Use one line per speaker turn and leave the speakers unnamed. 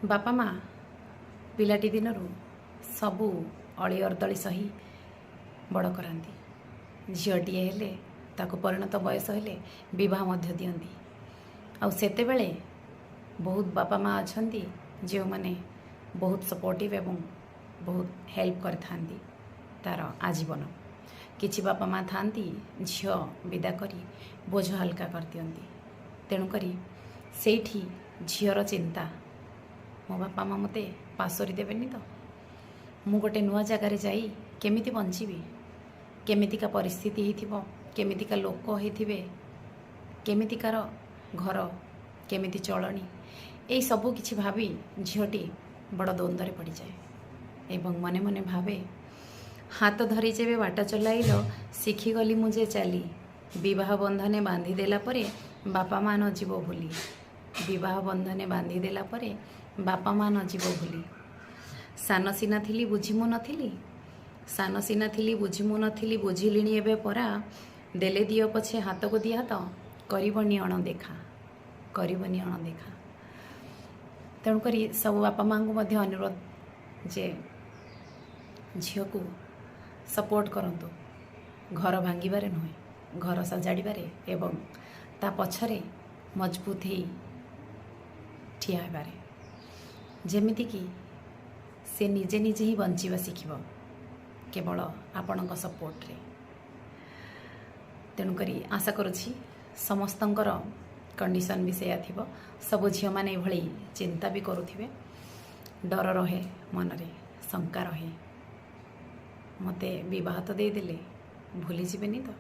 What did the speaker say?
बापा माँ पिलाटी दिनरू सबू अली अर्दली सही बड़ कराती। झीटीए हेले ताको परिणत बयस हेले विवाह मध्य दियंती। आउ सेतेबेले बहुत बापा माँ अछंती जो माने बहुत सपोर्टिव एवं बहुत हेल्प करथांती तार आजीवन। किछि बापा माँ थांती झियो विदा करी बोझ हल्का कर दियंती। तेणुकरी सेठी झियर चिंता मो बापा माँ मते पासरी देबेनी तो मु गोटे नुआ जगार जाई केमिति बंचीबी, केमितिका परिस्थिति होइथिबो, केमितिका लोक होइथिबे, केमितिकार घर, केमिति चलनी, एई सबु किछि भाबी झियोटी बड़ द्वंद्वरे पड़ जाए एवं मने मने भावे हाथ धरी जेबे बाट चलाइल शिखीगली मुझे चली विवाह बंधने बांधी देला परे बापा माँ न जीव भूली। विवाह बंधने बांधी देला परे बापा माँ न जीव भूली। सान सीना थिली बुझिमु नथिली, सान सीना थिली बुझिमु नथिली, बुझिलिणी एबे परा देले दियो पछे हाथ को दिया तो करबनी अणदेखा, करबनी अणदेखा। तेणुकरी सब बापा माँ को मध्य अनुरोध जे झील को सपोर्ट करंतु, घर भांगिबारे नुहे घर सजाड़िबारे एवं ता पछरे मजबूत ही ठिया हेबारे, जेमिति कि से निजे निजे ही बंचिबा शिखिबो केवल आपणक सपोर्ट रे। तेणुकरी आशा करुछि समस्तंकर कंडीशन भी सेया थिबो। सब झियो माने भली चिंता भी करुथिबे, डर रहे मनरे, शंका रहे मते विवाह तो दे देले भूली जीवेनी तो।